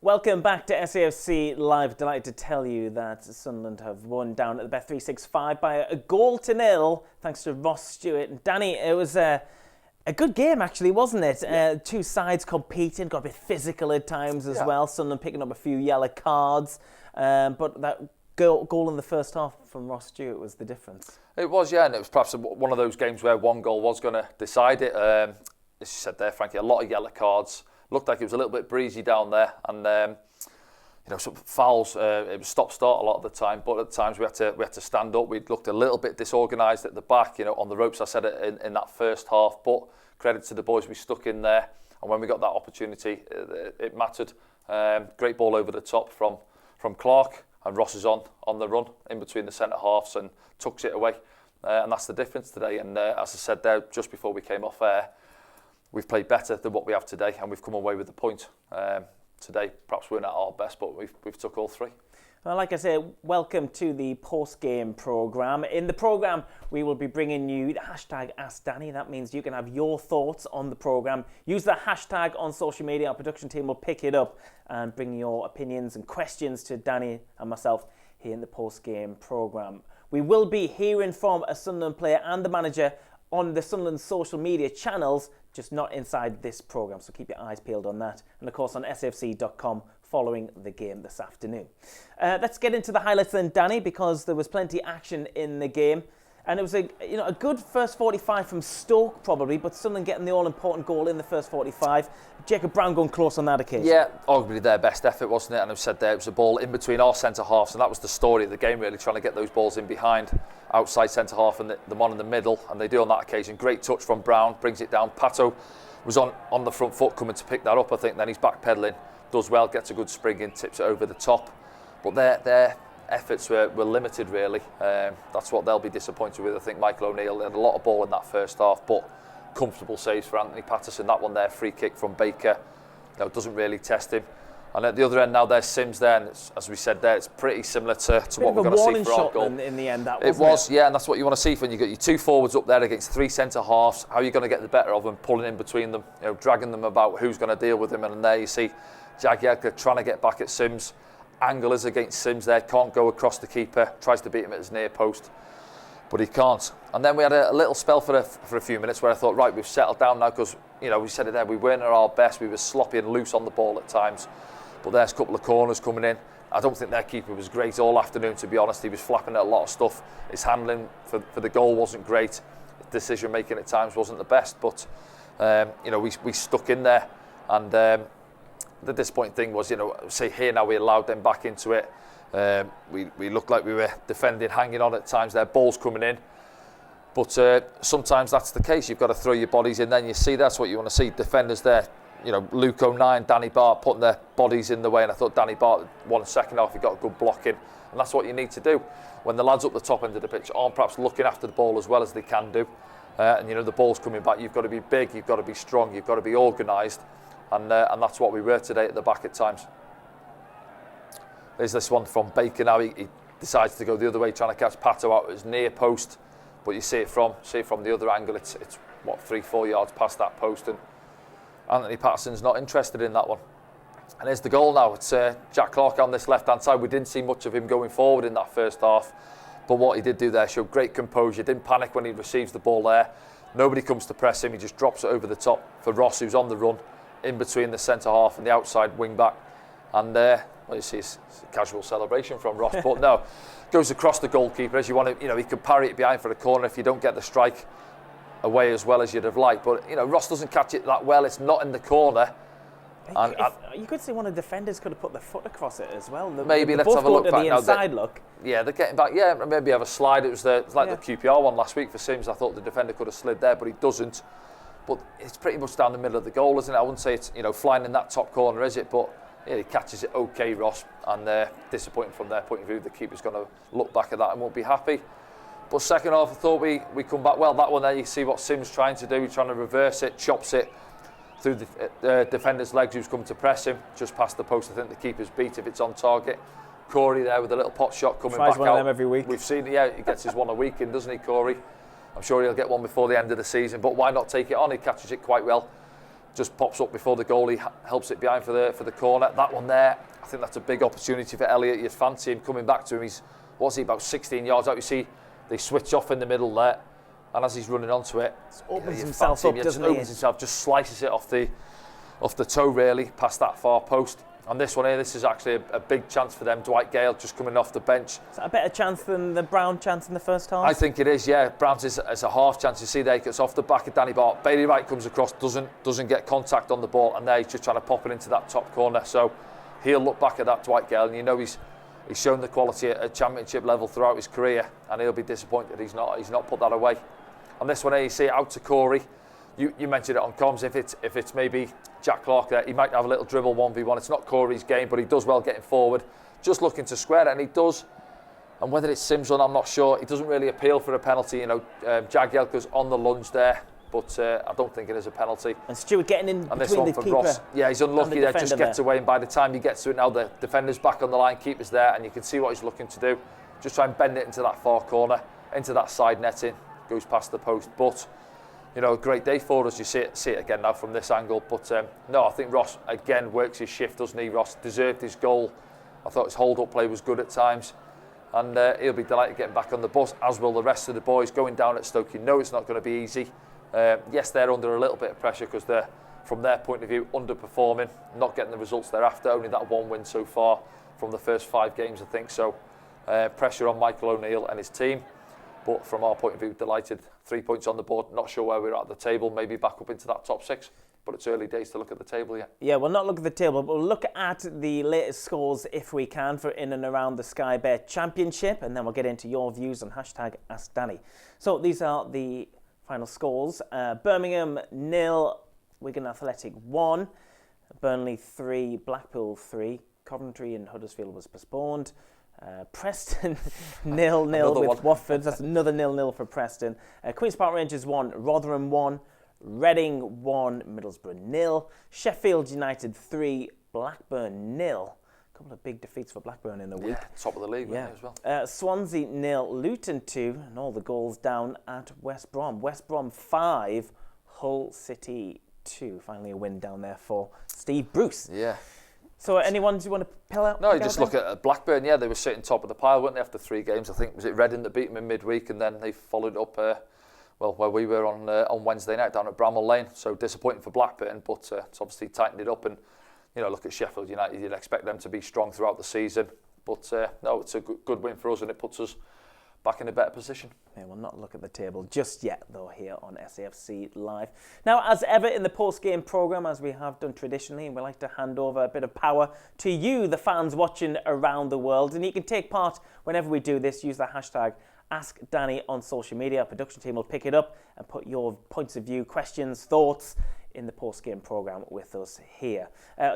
Welcome back to SAFC Live. Delighted to tell you that Sunderland have won down at the Bet365 by a 1-0, thanks to Ross Stewart. And Danny, it was a good game, actually, wasn't it? Yeah. Two sides competing, got a bit physical at times as well. Sunderland picking up a few yellow cards. But that goal in the first half from Ross Stewart was the difference. It was, yeah, and it was perhaps one of those games where one goal was going to decide it. As you said there, Frankie, a lot of yellow cards. Looked like it was a little bit breezy down there, and some fouls. It was stop-start a lot of the time, but at times we had to stand up. We'd looked a little bit disorganised at the back, on the ropes. I said it in that first half, but credit to the boys, we stuck in there, and when we got that opportunity, it mattered. Great ball over the top from Clark, and Ross is on the run in between the centre halves and tucks it away, and that's the difference today. And as I said there just before we came off air, we've played better than what we have today, and we've come away with the point. Today, perhaps we're not at our best, but we've took all three. Well, like I said, welcome to the post-game programme. In the programme, we will be bringing you the hashtag Ask Danny. That means you can have your thoughts on the programme. Use the hashtag on social media. Our production team will pick it up and bring your opinions and questions to Danny and myself here in the post-game programme. We will be hearing from a Sunderland player and the manager on the Sunderland social media channels, just not inside this programme, so keep your eyes peeled on that. And of course on safc.com following the game this afternoon. Let's get into the highlights then, Danny, because there was plenty of action in the game. And it was a good first 45 from Stoke probably, but Sunderland getting the all-important goal in the first 45. Jacob Brown going close on that occasion. Yeah, arguably their best effort, wasn't it? And I've said there, it was a ball in between our centre-halves, and that was the story of the game, really, trying to get those balls in behind, outside centre-half and the one in the middle, and they do on that occasion. Great touch from Brown, brings it down. Pato was on the front foot coming to pick that up, I think, then he's backpedaling, does well, gets a good spring in, tips it over the top. But their efforts were limited, really. That's what they'll be disappointed with. I think Michael O'Neill had a lot of ball in that first half, but comfortable saves for Anthony Patterson. That one there, free kick from Baker, doesn't really test him. And at the other end now, there's Sims there, and as we said there, it's pretty similar to what we're going to see for our goal. In the end, that it was, yeah, and that's what you want to see when you got your two forwards up there against three centre halves. How are you going to get the better of them, pulling in between them, dragging them about who's going to deal with them? And there you see Jagielka trying to get back at Sims. Angle is against Sims there, can't go across the keeper, tries to beat him at his near post, but he can't. And then we had a little spell for a few minutes where I thought, right, we've settled down now, because we said it there, we weren't at our best, we were sloppy and loose on the ball at times. But there's a couple of corners coming in. I don't think their keeper was great all afternoon, to be honest. He was flapping at a lot of stuff. His handling for the goal wasn't great. His decision making at times wasn't the best, but we stuck in there. And the disappointing thing was, say here now we allowed them back into it. We looked like we were defending, hanging on at times. Their balls coming in, but sometimes that's the case. You've got to throw your bodies in. Then you see that's what you want to see. Defenders there. Luke O'Neill, Danny Bart putting their bodies in the way, and I thought Danny Bart won second half. He got a good block in, and that's what you need to do when the lads up the top end of the pitch aren't perhaps looking after the ball as well as they can do. And the ball's coming back. You've got to be big, you've got to be strong, you've got to be organised, and that's what we were today at the back at times. There's this one from Baker now. He decides to go the other way, trying to catch Pato out at his near post, but you see it from the other angle. It's 3-4 yards past that post, and Anthony Patterson's not interested in that one. And here's the goal now. It's Jack Clark on this left-hand side. We didn't see much of him going forward in that first half, but what he did do there showed great composure. Didn't panic when he receives the ball there. Nobody comes to press him. He just drops it over the top for Ross, who's on the run in between the centre-half and the outside wing-back. And you see it's a casual celebration from Ross, but no, goes across the goalkeeper. As you want to, he could parry it behind for the corner if you don't get the strike away as well as you'd have liked, but Ross doesn't catch it that well. It's not in the corner. And you could say one of the defenders could have put their foot across it as well. Maybe let's have a look back the now. Inside look. Yeah, they're getting back. Yeah, maybe have a slide. It was like the QPR one last week for Sims. I thought the defender could have slid there, but he doesn't. But it's pretty much down the middle of the goal, isn't it? I wouldn't say it's flying in that top corner, is it? But he catches it okay, Ross, and disappointing from their point of view. The keeper's going to look back at that and won't be happy. But second half, I thought we come back well. That one there, you see what Sims trying to do. He's trying to reverse it, chops it through the defender's legs, who's come to press him, just past the post. I think the keeper's beat if it's on target. Corey there with a little pot shot coming Tries back one out. Of them every week. We've seen, he gets his one a week in, doesn't he, Corey? I'm sure he'll get one before the end of the season, but why not take it on? He catches it quite well. just pops up before the goalie, helps it behind for the corner. That one there, I think that's a big opportunity for Elliott. You'd fancy him coming back to him. What's he, about 16 yards out? You see, they switch off in the middle there, and as he's running onto it, opens himself up, doesn't he? Opens himself, just slices it off the toe, really, past that far post. And this one here, this is actually a big chance for them. Dwight Gale just coming off the bench. Is that a better chance than the Brown chance in the first half? I think it is, yeah. Brown's is a half chance. You see there, it's off the back of Danny Bart. Bailey Wright comes across, doesn't get contact on the ball, and there he's just trying to pop it into that top corner. So he'll look back at that, Dwight Gale, and you know he's shown the quality at championship level throughout his career, and he'll be disappointed he's not put that away. And this one here, you see it out to Corey. You mentioned it on comms. If it's maybe Jack Clark there, he might have a little dribble 1v1. It's not Corey's game, but he does well getting forward, just looking to square it, and he does. And whether it's Sims or not, I'm not sure. He doesn't really appeal for a penalty. You know, Jagielka's on the lunge there, but I don't think it is a penalty. And Stewart getting in and between this one the for keeper. Ross. Yeah, he's unlucky there. Just gets away, and by the time he gets to it, now the defender's back on the line, keeper's there, and you can see what he's looking to do. Just try and bend it into that far corner, into that side netting, goes past the post, but. You know, a great day for us. You see it again now from this angle. But no, I think Ross again works his shift, doesn't he? Ross deserved his goal. I thought his hold-up play was good at times, and he'll be delighted getting back on the bus, as will the rest of the boys going down at Stoke. You know it's not going to be easy. Yes, they're under a little bit of pressure because they're, from their point of view, underperforming, not getting the results they're after. Only that one win so far from the first 5 games, I think. So pressure on Michael O'Neill and his team. But from our point of view, delighted. 3 points on the board. Not sure where we're at the table. Maybe back up into that top 6. But it's early days to look at the table yet. Yeah, we'll not look at the table, but we'll look at the latest scores if we can for in and around the Sky Bet Championship, and then we'll get into your views on #AskDanny. So these are the final scores. Birmingham 0, Wigan Athletic 1, Burnley 3, Blackpool 3, Coventry and Huddersfield was postponed. Preston 0-0 with Watford. That's another 0-0 for Preston. Queen's Park Rangers 1, Rotherham 1, Reading 1, Middlesbrough 0, Sheffield United 3, Blackburn 0. A couple of big defeats for Blackburn in the week. Top of the league as well. Swansea 0, Luton 2, and all the goals down at West Brom. West Brom 5, Hull City 2. Finally a win down there for Steve Bruce. Yeah. So any ones you want to pill out? No, you just look at Blackburn. Yeah, they were sitting top of the pile, weren't they, after 3 games? I think, was it Reading that beat them in midweek, and then they followed up, where we were on Wednesday night down at Bramall Lane. So disappointing for Blackburn, but it's obviously tightened it up. And, you know, look at Sheffield United. You'd expect them to be strong throughout the season. But, no, it's a good win for us, and it puts us back in a better position. Yeah, we'll not look at the table just yet, though, here on SAFC Live. Now, as ever in the post-game programme, as we have done traditionally, we like to hand over a bit of power to you, the fans watching around the world. And you can take part whenever we do this. Use the hashtag #AskDanny on social media. Our production team will pick it up and put your points of view, questions, thoughts in the post-game programme with us here.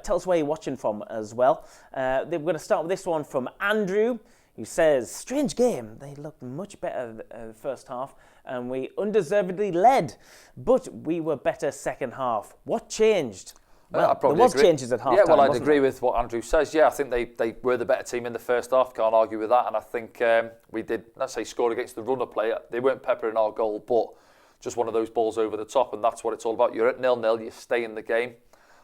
Tell us where you're watching from as well. We're going to start with this one from Andrew, who says, strange game. They looked much better the first half and we undeservedly led, but we were better second half. What changed? Well, there was changes at half time. Yeah, well, I'd agree with what Andrew says. Yeah, I think they were the better team in the first half. Can't argue with that. And I think we did, let's say, score against the runner play. They weren't peppering our goal, but just one of those balls over the top. And that's what it's all about. You're at 0-0, you stay in the game.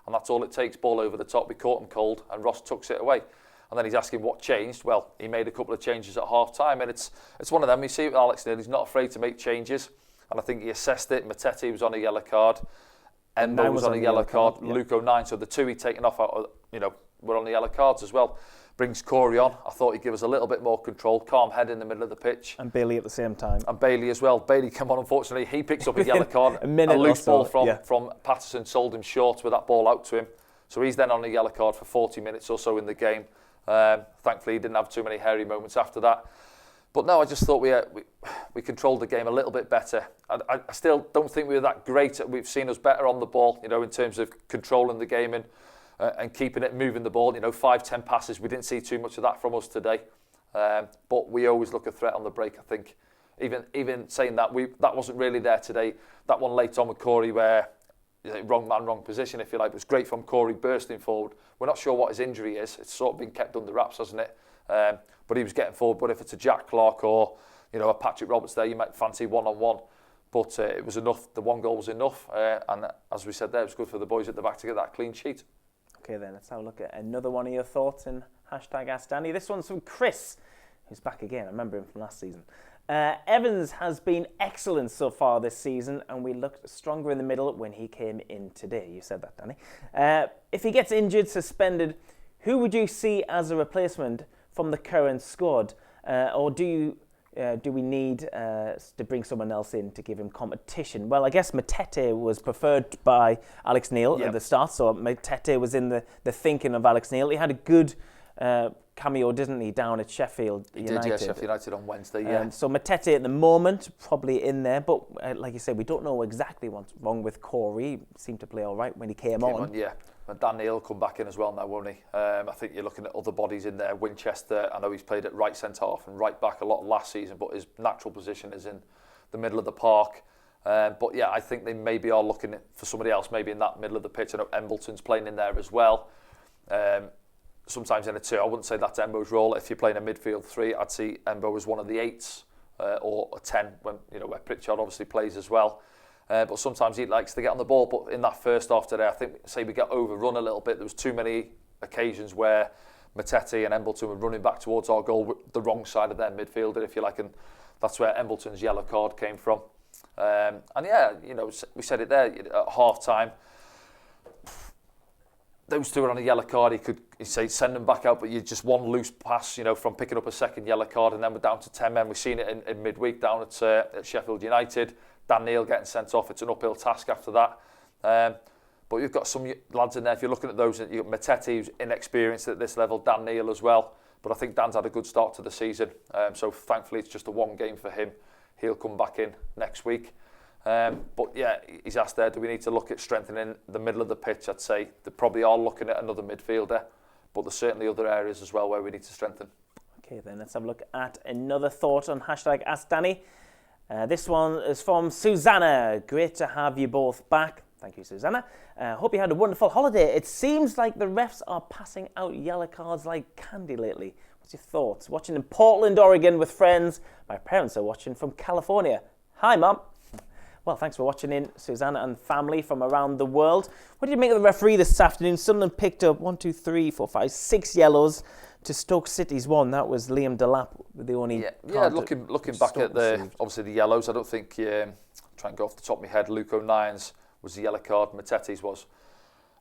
And that's all it takes, ball over the top. We caught him cold and Ross tucks it away. And then he's asking what changed. Well, he made a couple of changes at half-time, and it's one of them. You see Alex Neil, he's not afraid to make changes, and I think he assessed it. Matete was on a yellow card, Embo was on a yellow card, yeah. Luke O'Nine, so the 2 he'd taken off, were on the yellow cards as well. Brings Corey on. I thought he'd give us a little bit more control, calm head in the middle of the pitch. And Bailey at the same time. And Bailey as well. Bailey came on, unfortunately. He picks up a yellow card. A loose ball from Patterson sold him short with that ball out to him. So he's then on a yellow card for 40 minutes or so in the game. Thankfully, he didn't have too many hairy moments after that. But no, I just thought we controlled the game a little bit better. I still don't think we were that great. We've seen us better on the ball, in terms of controlling the game and keeping it, moving the ball. 5-10 passes. We didn't see too much of that from us today. But we always look a threat on the break, I think. Even saying that, that wasn't really there today. That one late on with Corey where... wrong man, wrong position, if you like. It was great from Corey bursting forward. We're not sure what his injury is. It's sort of been kept under wraps, hasn't it? But he was getting forward. But if it's a Jack Clark or, a Patrick Roberts there, you might fancy one-on-one. But it was enough. The one goal was enough. And as we said there, it was good for the boys at the back to get that clean sheet. Okay, then let's have a look at another one of your thoughts in hashtag Ask Danny. This one's from Chris, who's back again. I remember him from last season. Evans has been excellent so far this season, and we looked stronger in the middle when he came in today. You said that, Danny. If he gets injured, suspended, who would you see as a replacement from the current squad? Or do we need to bring someone else in to give him competition? Well, I guess Matete was preferred by Alex Neil at the start, so Matete was in the thinking of Alex Neil. He had a good cameo, didn't he, down at Sheffield United? He did, Sheffield United on Wednesday, yeah. So Matete at the moment, probably in there, but like you said, we don't know exactly what's wrong with Corey. He seemed to play all right when he came on. Yeah. And Dan Neil will come back in as well now, won't he? I think you're looking at other bodies in there. Winchester, I know he's played at right centre-half and right back a lot last season, but his natural position is in the middle of the park. But yeah, I think they maybe are looking for somebody else, maybe in that middle of the pitch. I know Embleton's playing in there as well. Sometimes in a two, I wouldn't say that's Embo's role. If you're playing a midfield three, I'd see Embo as one of the 8s or a 10 when where Pritchard obviously plays as well. But sometimes he likes to get on the ball. But in that first half today, I think we get overrun a little bit. There was too many occasions where Matete and Embleton were running back towards our goal, the wrong side of their midfielder, if you like, and that's where Embleton's yellow card came from. And yeah, we said it there at half time. Those two are on a yellow card. He could say send them back out, but you just one loose pass, from picking up a second yellow card, and then we're down to 10 men. We've seen it in midweek down at Sheffield United. Dan Neil getting sent off. It's an uphill task after that. But you've got some lads in there. If you're looking at those, you've got Matete, who's inexperienced at this level, Dan Neil as well. But I think Dan's had a good start to the season. So thankfully, it's just a one game for him. He'll come back in next week. But yeah, he's asked there, do we need to look at strengthening the middle of the pitch? I'd say they probably are looking at another midfielder, but there's certainly other areas as well where we need to strengthen. Okay, then let's have a look at another thought on hashtag Ask Danny. This one is from Susanna. Great to have you both back. Thank you, Susanna. Hope you had a wonderful holiday. It seems like the refs are passing out yellow cards like candy lately. What's your thoughts? Watching in Portland, Oregon with friends. My parents are watching from California. Hi, Mum. Well, thanks for watching in, Susanna and family from around the world. What did you make of the referee this afternoon? Sunderland picked up 6 yellows to Stoke City's 1. That was Liam Delap, the only card. Looking back at obviously the yellows, I don't think, try and go off the top of my head, Luke O'Nien's was the yellow card, Matete's was,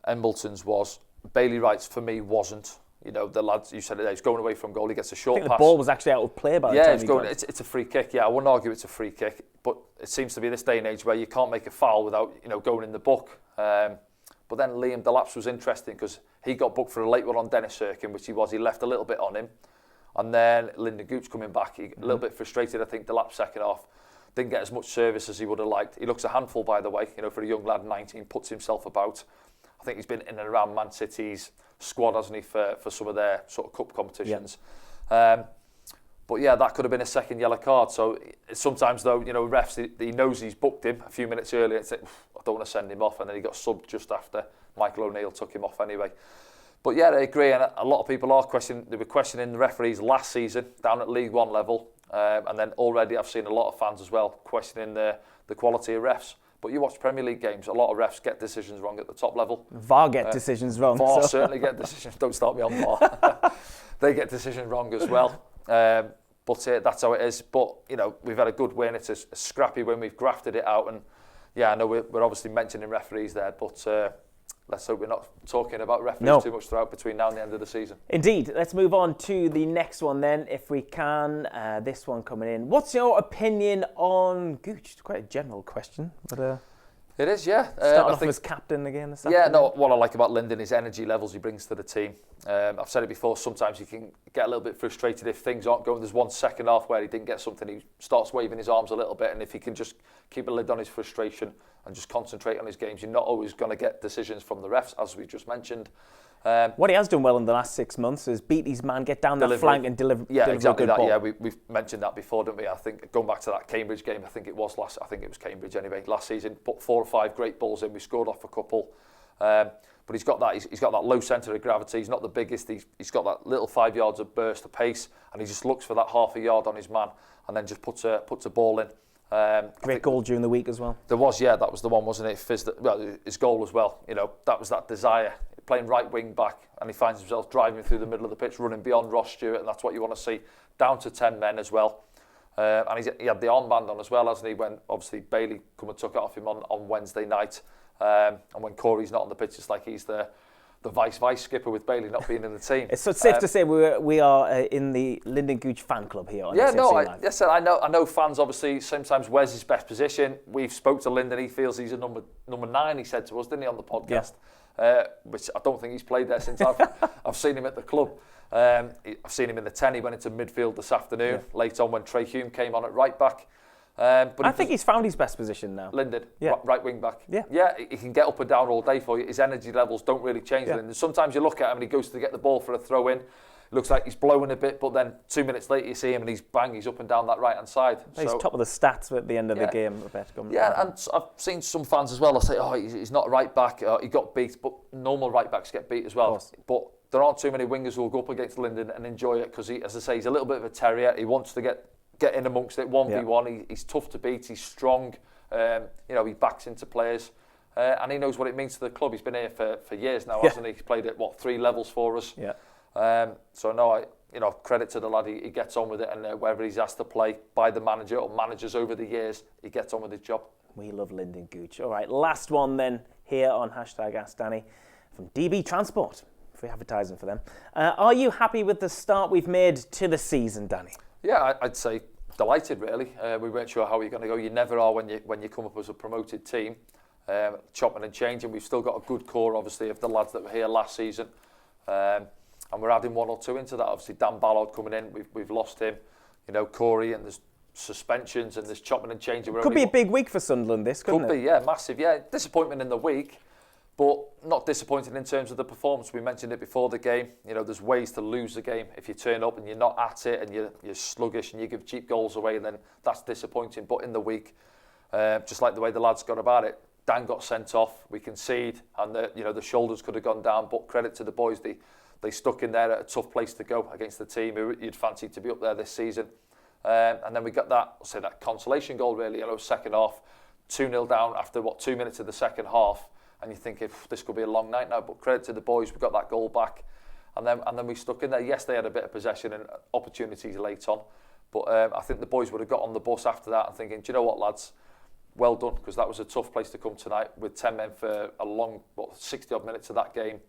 Embleton's was, Bailey Wright's for me wasn't. The lads, you said it there, he's going away from goal, he gets a short pass. The ball was actually out of play by the time he got it. It's a free kick, I wouldn't argue it's a free kick, but it seems to be this day and age where you can't make a foul without, going in the book. But then Liam Delap's was interesting because he got booked for a late one on Dennis Sirkin, which he left a little bit on him. And then Lyndon Gooch coming back, a little bit frustrated, I think, Delap's second half. Didn't get as much service as he would have liked. He looks a handful, by the way, for a young lad, 19, puts himself about. I think he's been in and around Man City's squad, hasn't he, for some of their sort of cup competitions. Yeah. But yeah, that could have been a second yellow card. So sometimes, though, refs, he knows he's booked him a few minutes earlier. It's like, I don't want to send him off. And then he got subbed just after. Michael O'Neill took him off anyway. But yeah, I agree. And a lot of people are questioning the referees last season down at League One level. And then already I've seen a lot of fans as well questioning the quality of refs. But you watch Premier League games, a lot of refs get decisions wrong at the top level. VAR get decisions wrong. VAR certainly get decisions. Don't start me on VAR. They get decisions wrong as well. But that's how it is. But, we've had a good win. It's a scrappy win. We've grafted it out. And, yeah, I know we're obviously mentioning referees there, but let's hope we're not talking about referees too much throughout between now and the end of the season. Indeed. Let's move on to the next one then, if we can. This one coming in. What's your opinion on Gooch? It's quite a general question, but... It is, yeah. Starting off as captain again this afternoon. Yeah, no, what I like about Lyndon is energy levels he brings to the team. I've said it before, sometimes you can get a little bit frustrated if things aren't going. There's one second half where he didn't get something, he starts waving his arms a little bit, and if he can just keep a lid on his frustration and just concentrate on his games, you're not always going to get decisions from the refs, as we just mentioned. What he has done well in the last 6 months is beat his man, get down the flank and deliver exactly a good that. ball. Yeah, we've mentioned that before, didn't we? I think going back to that Cambridge game, I think it was Cambridge anyway, last season, put 4 or 5 great balls in, we scored off a couple. But he's got that low centre of gravity, he's not the biggest, he's got that little 5 yards of burst of pace, and he just looks for that half a yard on his man and then just puts a ball in. Great goal during the week as well. There was, yeah, that was the one, wasn't it? His goal as well. That was that desire. Playing right wing back, and he finds himself driving through the middle of the pitch, running beyond Ross Stewart, and that's what you want to see. Down to 10 men as well. And he had the armband on as well, hasn't he? When obviously Bailey come and took it off him on Wednesday night. And when Corey's not on the pitch, it's like he's the vice skipper with Bailey not being in the team. It's safe to say we are in the Lyndon Gooch fan club here on SFC Live. Yes, I know fans obviously sometimes where's his best position. We've spoke to Lyndon, he feels he's a number 9, he said to us, didn't he, on the podcast? Yeah. Which I don't think he's played there since I've seen him at the club. I've seen him in the 10, he went into midfield this afternoon, late on when Trey Hume came on at right back. But I think he's found his best position now. Lyndon, yeah. right wing back. Yeah, he can get up and down all day for you. His energy levels don't really change. Yeah. Lyndon. Sometimes you look at him and he goes to get the ball for a throw in. Looks like he's blowing a bit, but then 2 minutes later you see him and he's up and down that right hand side. He's top of the stats at the end of the game. Yeah, and I've seen some fans as well. They'll say, "Oh, he's not a right back. He got beat," but normal right backs get beat as well. But there aren't too many wingers who will go up against Lyndon and enjoy it because, as I say, he's a little bit of a terrier. He wants to get in amongst it 1v1. He's tough to beat. He's strong. He backs into players. And he knows what it means to the club. He's been here for years now, hasn't he? He's played at 3 levels for us. Yeah. Credit to the lad. He gets on with it, and wherever he's asked to play by the manager or managers over the years, he gets on with his job. We love Lyndon Gooch. All right, last one then here on #AskDanny from DB Transport. Free advertising for them. Are you happy with the start we've made to the season, Danny? Yeah, I'd say delighted. Really, we weren't sure how you're going to go. You never are when you come up as a promoted team. Chopping and changing. We've still got a good core, obviously, of the lads that were here last season. And we're adding 1 or 2 into that. Obviously, Dan Ballard coming in, we've lost him. Corey, and there's suspensions and there's chopping and changing. Could be a big week for Sunderland, this, couldn't it? Could be, yeah, massive. Yeah, disappointment in the week, but not disappointing in terms of the performance. We mentioned it before the game. There's ways to lose the game. If you turn up and you're not at it and you're sluggish and you give cheap goals away, then that's disappointing. But in the week, just like the way the lads got about it, Dan got sent off, we concede, and the shoulders could have gone down, but credit to the boys, they stuck in there at a tough place to go against the team who you'd fancy to be up there this season. And then we got that consolation goal really, second half, 2-0 down after 2 minutes of the second half, and you think this could be a long night now, but credit to the boys, we got that goal back, and then we stuck in there. Yes, they had a bit of possession and opportunities late on, but I think the boys would have got on the bus after that and thinking, do you know what, lads? Well done, because that was a tough place to come tonight with 10 men for a long 60-odd minutes of that game.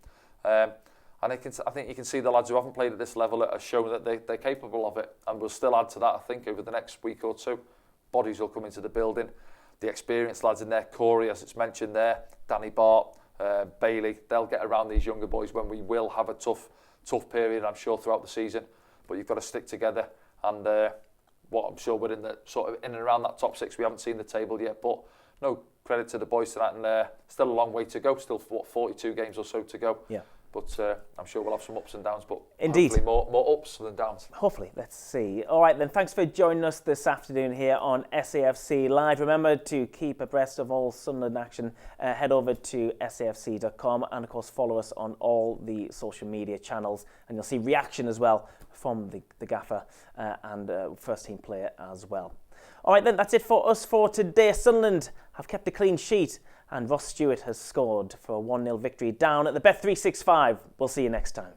And I think you can see the lads who haven't played at this level are showing that they're capable of it, and we'll still add to that, I think, over the next week or 2. Bodies will come into the building. The experienced lads in there, Corey, as it's mentioned there, Danny Bart, Bailey, they'll get around these younger boys when we will have a tough period, I'm sure, throughout the season. But you've got to stick together, and I'm sure we're in and around that top 6. We haven't seen the table yet, but no, credit to the boys to that, and still a long way to go. Still 42 games or so to go. Yeah. But I'm sure we'll have some ups and downs, but indeed, hopefully more ups than downs. Hopefully, let's see. All right then, thanks for joining us this afternoon here on SAFC Live. Remember to keep abreast of all Sunderland action. Head over to safc.com and of course follow us on all the social media channels, and you'll see reaction as well from the gaffer and first team player as well. All right then, that's it for us for today. Sunderland have kept a clean sheet, and Ross Stewart has scored for a 1-0 victory down at the Bet365. We'll see you next time.